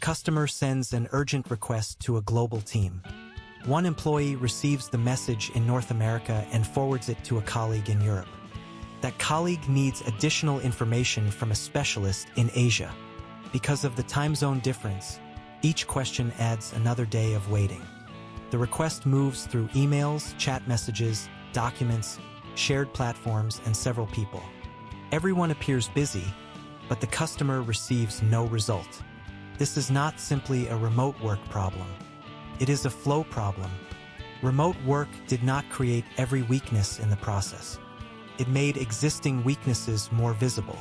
customer sends an urgent request to a global team. One employee receives the message in North America and forwards it to a colleague in Europe. That colleague needs additional information from a specialist in Asia. Because of the time zone difference, each question adds another day of waiting. The request moves through emails, chat messages, documents, shared platforms, and several people. Everyone appears busy, but the customer receives no result. This is not simply a remote work problem. It is a flow problem. Remote work did not create every weakness in the process. It made existing weaknesses more visible.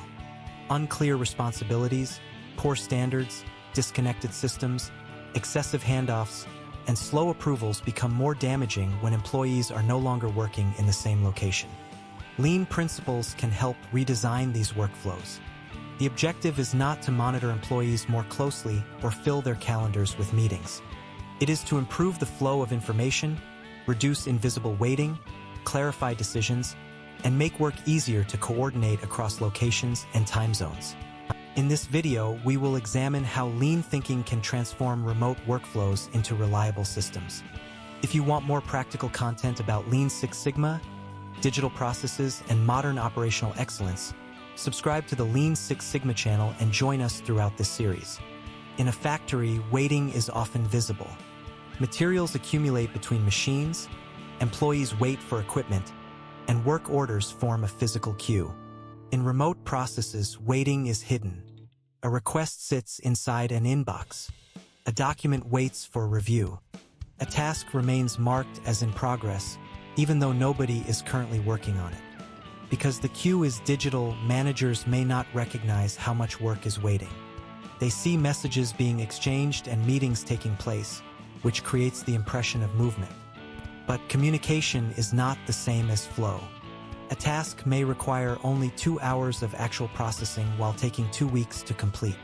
Unclear responsibilities, poor standards, disconnected systems, excessive handoffs, and slow approvals become more damaging when employees are no longer working in the same location. Lean principles can help redesign these workflows. The objective is not to monitor employees more closely or fill their calendars with meetings. It is to improve the flow of information, reduce invisible waiting, clarify decisions, and make work easier to coordinate across locations and time zones. In this video, we will examine how lean thinking can transform remote workflows into reliable systems. If you want more practical content about Lean Six Sigma, digital processes, and modern operational excellence, subscribe to the Lean Six Sigma channel and join us throughout this series. In a factory, waiting is often visible. Materials accumulate between machines, employees wait for equipment, and work orders form a physical queue. In remote processes, waiting is hidden. A request sits inside an inbox. A document waits for review. A task remains marked as in progress, even though nobody is currently working on it. Because the queue is digital, managers may not recognize how much work is waiting. They see messages being exchanged and meetings taking place, which creates the impression of movement. But communication is not the same as flow. A task may require only 2 hours of actual processing while taking 2 weeks to complete.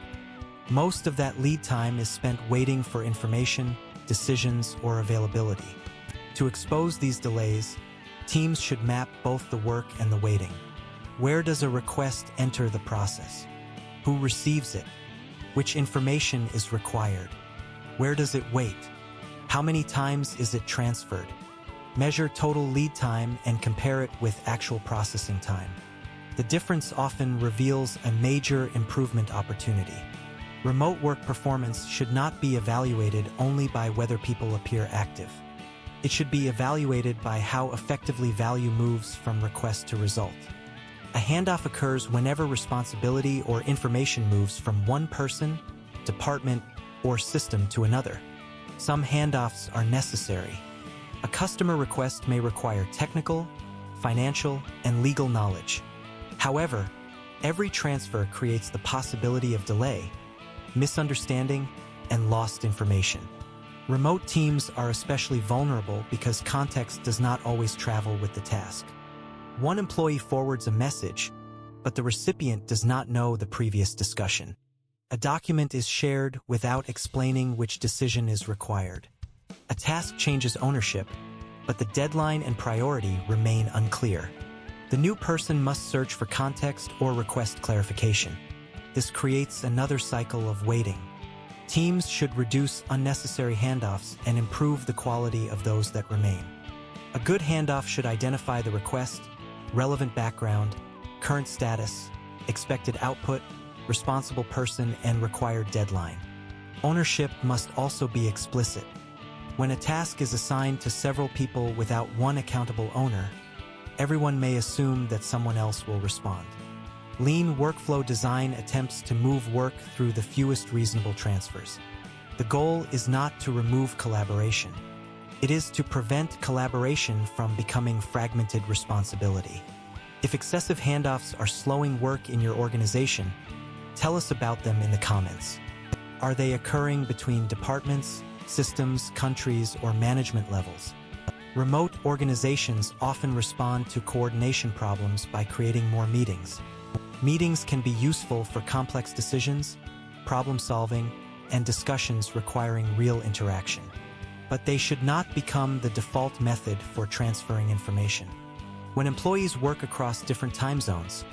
Most of that lead time is spent waiting for information, decisions, or availability. To expose these delays, teams should map both the work and the waiting. Where does a request enter the process? Who receives it? Which information is required? Where does it wait? How many times is it transferred? Measure total lead time and compare it with actual processing time. The difference often reveals a major improvement opportunity. Remote work performance should not be evaluated only by whether people appear active. It should be evaluated by how effectively value moves from request to result. A handoff occurs whenever responsibility or information moves from one person, department, or system to another. Some handoffs are necessary. A customer request may require technical, financial, and legal knowledge. However, every transfer creates the possibility of delay, misunderstanding, and lost information. Remote teams are especially vulnerable because context does not always travel with the task. One employee forwards a message, but the recipient does not know the previous discussion. A document is shared without explaining which decision is required. A task changes ownership, but the deadline and priority remain unclear. The new person must search for context or request clarification. This creates another cycle of waiting. Teams should reduce unnecessary handoffs and improve the quality of those that remain. A good handoff should identify the request, relevant background, current status, expected output, responsible person, and required deadline. Ownership must also be explicit. When a task is assigned to several people without one accountable owner, everyone may assume that someone else will respond. Lean workflow design attempts to move work through the fewest reasonable transfers. The goal is not to remove collaboration. It is to prevent collaboration from becoming fragmented responsibility. If excessive handoffs are slowing work in your organization, tell us about them in the comments. Are they occurring between departments, systems, countries, or management levels? Remote organizations often respond to coordination problems by creating more meetings. Meetings can be useful for complex decisions, problem solving, and discussions requiring real interaction. But they should not become the default method for transferring information. When employees work across different time zones,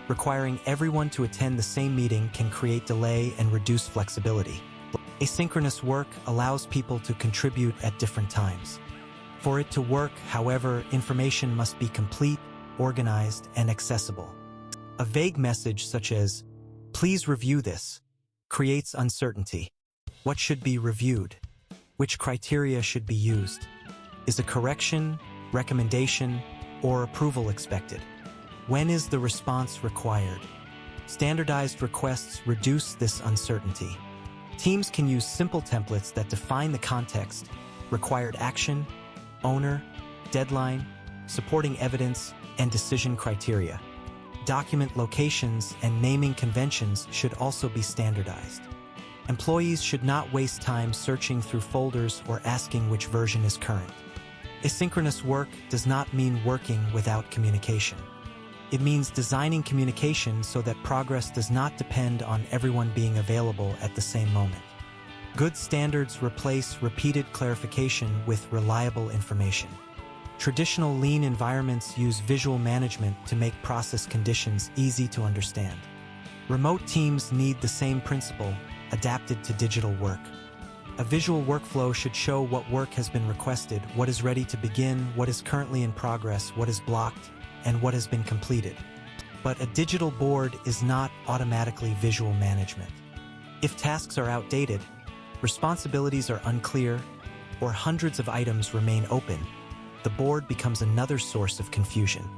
requiring everyone to attend the same meeting can create delay and reduce flexibility. Asynchronous work allows people to contribute at different times. For it to work, however, information must be complete, organized, and accessible. A vague message such as, "Please review this," creates uncertainty. What should be reviewed? Which criteria should be used? Is a correction, recommendation, or approval expected? When is the response required? Standardized requests reduce this uncertainty. Teams can use simple templates that define the context, required action, owner, deadline, supporting evidence, and decision criteria. Document locations and naming conventions should also be standardized. Employees should not waste time searching through folders or asking which version is current. Asynchronous work does not mean working without communication. It means designing communication so that progress does not depend on everyone being available at the same moment. Good standards replace repeated clarification with reliable information. Traditional lean environments use visual management to make process conditions easy to understand. Remote teams need the same principle, adapted to digital work. A visual workflow should show what work has been requested, what is ready to begin, what is currently in progress, what is blocked, and what has been completed. But a digital board is not automatically visual management. If tasks are outdated, responsibilities are unclear, or hundreds of items remain open, the board becomes another source of confusion.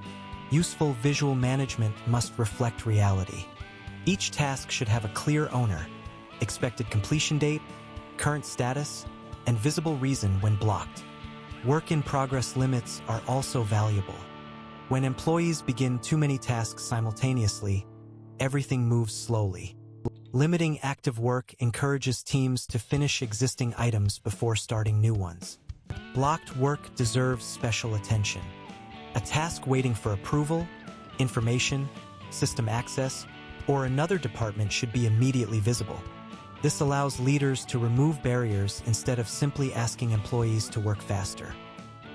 Useful visual management must reflect reality. Each task should have a clear owner, expected completion date, current status, and visible reason when blocked. Work in progress limits are also valuable. When employees begin too many tasks simultaneously, everything moves slowly. Limiting active work encourages teams to finish existing items before starting new ones. Blocked work deserves special attention. A task waiting for approval, information, system access, or another department should be immediately visible. This allows leaders to remove barriers instead of simply asking employees to work faster.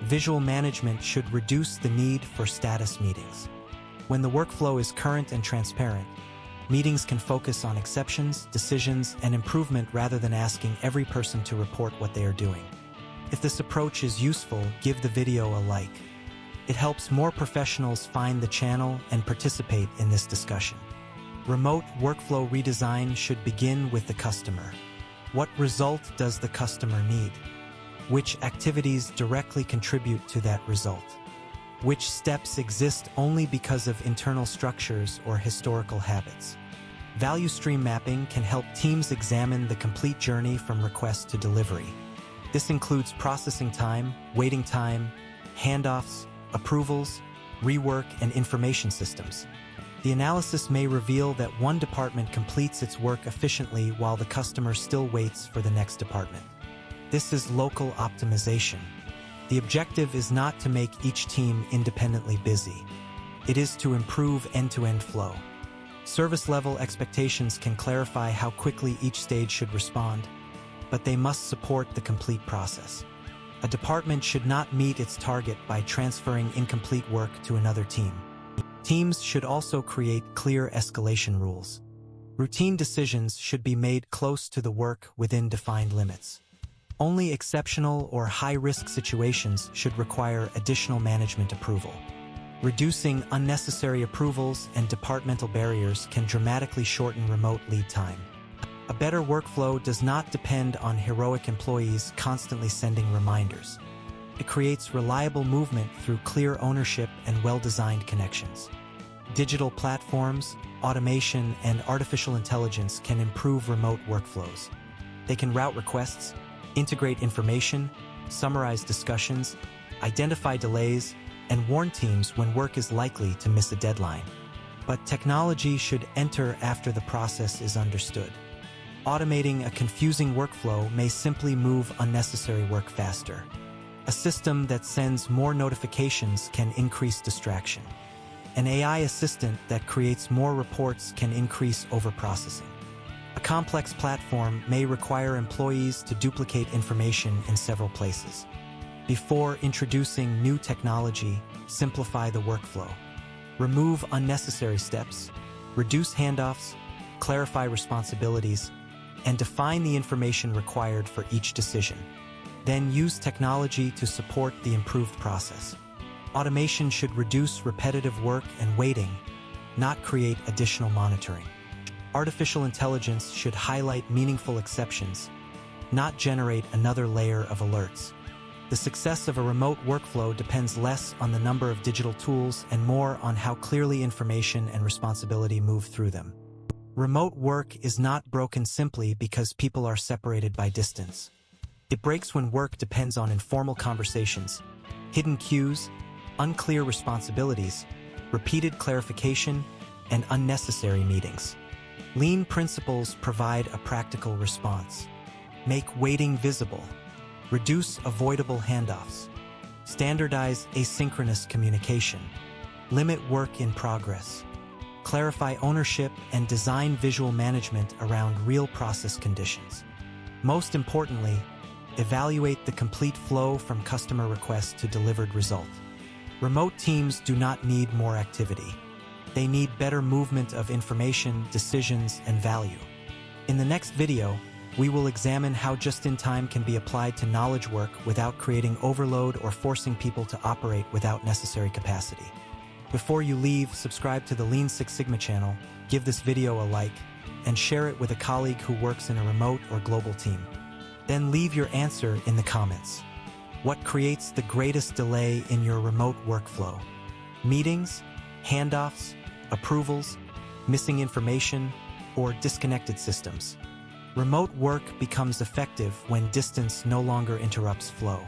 Visual management should reduce the need for status meetings. When the workflow is current and transparent, meetings can focus on exceptions, decisions, and improvement rather than asking every person to report what they are doing. If this approach is useful, give the video a like. It helps more professionals find the channel and participate in this discussion. Remote workflow redesign should begin with the customer. What result does the customer need? Which activities directly contribute to that result? Which steps exist only because of internal structures or historical habits? Value stream mapping can help teams examine the complete journey from request to delivery. This includes processing time, waiting time, handoffs, approvals, rework, and information systems. The analysis may reveal that one department completes its work efficiently while the customer still waits for the next department. This is local optimization. The objective is not to make each team independently busy. It is to improve end-to-end flow. Service-level expectations can clarify how quickly each stage should respond, but they must support the complete process. A department should not meet its target by transferring incomplete work to another team. Teams should also create clear escalation rules. Routine decisions should be made close to the work within defined limits. Only exceptional or high-risk situations should require additional management approval. Reducing unnecessary approvals and departmental barriers can dramatically shorten remote lead time. A better workflow does not depend on heroic employees constantly sending reminders. It creates reliable movement through clear ownership and well-designed connections. Digital platforms, automation, and artificial intelligence can improve remote workflows. They can route requests, integrate information, summarize discussions, identify delays, and warn teams when work is likely to miss a deadline. But technology should enter after the process is understood. Automating a confusing workflow may simply move unnecessary work faster. A system that sends more notifications can increase distraction. An AI assistant that creates more reports can increase overprocessing. A complex platform may require employees to duplicate information in several places. Before introducing new technology, simplify the workflow. Remove unnecessary steps, reduce handoffs, clarify responsibilities, and define the information required for each decision. Then use technology to support the improved process. Automation should reduce repetitive work and waiting, not create additional monitoring. Artificial intelligence should highlight meaningful exceptions, not generate another layer of alerts. The success of a remote workflow depends less on the number of digital tools and more on how clearly information and responsibility move through them. Remote work is not broken simply because people are separated by distance. It breaks when work depends on informal conversations, hidden cues, unclear responsibilities, repeated clarification, and unnecessary meetings. Lean principles provide a practical response. Make waiting visible. Reduce avoidable handoffs. Standardize asynchronous communication. Limit work in progress. Clarify ownership and design visual management around real process conditions. Most importantly, evaluate the complete flow from customer request to delivered result. Remote teams do not need more activity. They need better movement of information, decisions, and value. In the next video, we will examine how just-in-time can be applied to knowledge work without creating overload or forcing people to operate without necessary capacity. Before you leave, subscribe to the Lean Six Sigma channel, give this video a like, and share it with a colleague who works in a remote or global team. Then leave your answer in the comments. What creates the greatest delay in your remote workflow? Meetings, handoffs, approvals, missing information, or disconnected systems? Remote work becomes effective when distance no longer interrupts flow.